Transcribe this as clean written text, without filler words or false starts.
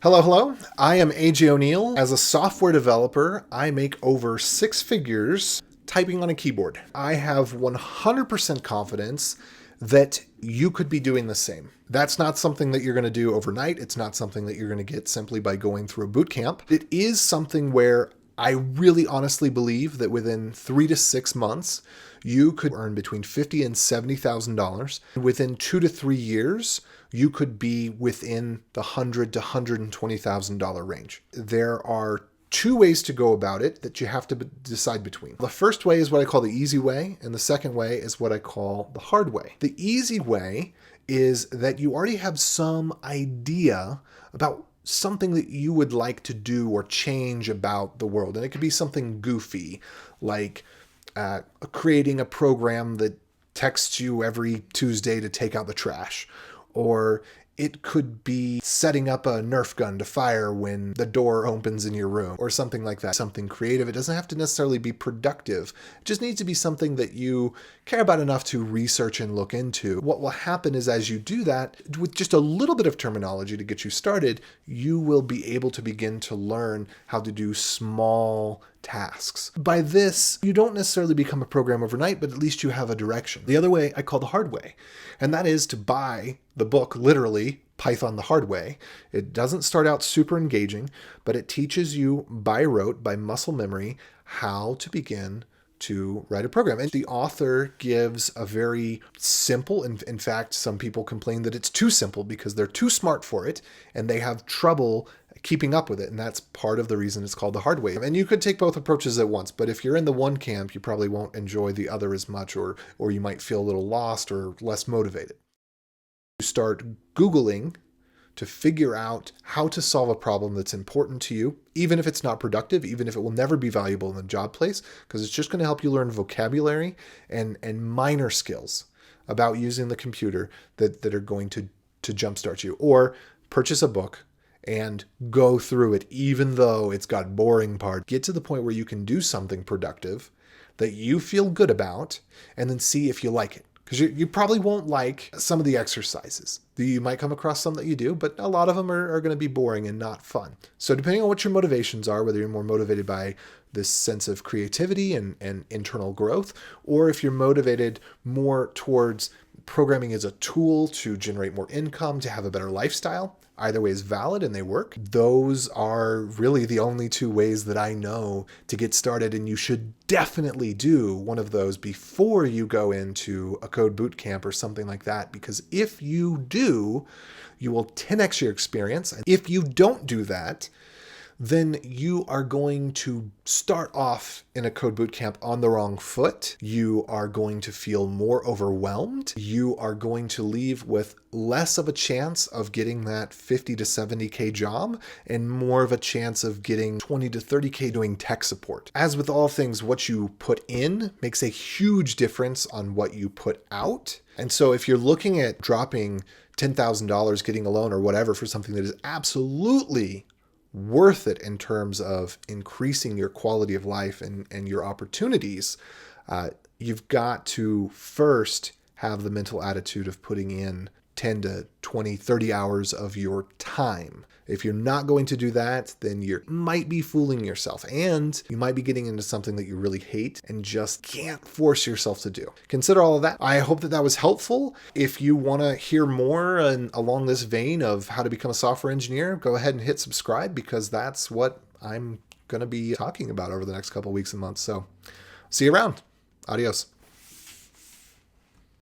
Hello, hello. I am AJ O'Neill. As a software developer, I make over six figures typing on a keyboard. I have 100% confidence that you could be doing the same. That's not something that you're going to do overnight. It's not something that you're going to get simply by going through a boot camp. It is something where I really honestly believe that within 3 to 6 months, you could earn between $50,000 and $70,000. Within 2 to 3 years, you could be within the $100,000 to $120,000 range. There are two ways to go about it that you have to decide between. The first way is what I call the easy way, and the second way is what I call the hard way. The easy way is that you already have some idea about something that you would like to do or change about the world. And it could be something goofy, like creating a program that texts you every Tuesday to take out the trash. Or it could be setting up a Nerf gun to fire when the door opens in your room or something like that. Something creative. It doesn't have to necessarily be productive. It just needs to be something that you care about enough to research and look into. What will happen is as you do that, with just a little bit of terminology to get you started, you will be able to begin to learn how to do small tasks. By this, you don't necessarily become a program overnight, but at least you have a direction. The other way I call the hard way, and that is to buy the book, literally, Python the Hard Way. It doesn't start out super engaging, but it teaches you by rote, by muscle memory, how to begin to write a program. And the author gives a very simple, and in fact, some people complain that it's too simple because they're too smart for it and they have trouble keeping up with it. And that's part of the reason it's called the hard way. And you could take both approaches at once, but if you're in the one camp, you probably won't enjoy the other as much, or you might feel a little lost or less motivated. You start Googling to figure out how to solve a problem that's important to you, even if it's not productive, even if it will never be valuable in the job place, because it's just going to help you learn vocabulary and minor skills about using the computer that are going to jumpstart you. Or purchase a book and go through it, even though it's got boring parts. Get to the point where you can do something productive that you feel good about, and then see if you like it. Because you probably won't like some of the exercises. You might come across some that you do, but a lot of them are going to be boring and not fun. So depending on what your motivations are, whether you're more motivated by this sense of creativity and internal growth, or if you're motivated more towards programming as a tool to generate more income, to have a better lifestyle, either way is valid and they work. Those are really the only two ways that I know to get started, and you should definitely do one of those before you go into a code boot camp or something like that, because if you do, you will 10x your experience. And if you don't do that, then you are going to start off in a code bootcamp on the wrong foot. You are going to feel more overwhelmed. You are going to leave with less of a chance of getting that 50 to 70K job and more of a chance of getting 20 to 30K doing tech support. As with all things, what you put in makes a huge difference on what you put out. And so if you're looking at dropping $10,000, getting a loan or whatever for something that is absolutely worth it in terms of increasing your quality of life and your opportunities, you've got to first have the mental attitude of putting in 10 to 20, 30 hours of your time. If you're not going to do that, then you might be fooling yourself, and you might be getting into something that you really hate and just can't force yourself to do. Consider all of that. I hope that was helpful. If you want to hear more along this vein of how to become a software engineer, go ahead and hit subscribe, because that's what I'm going to be talking about over the next couple of weeks and months. So see you around. Adios.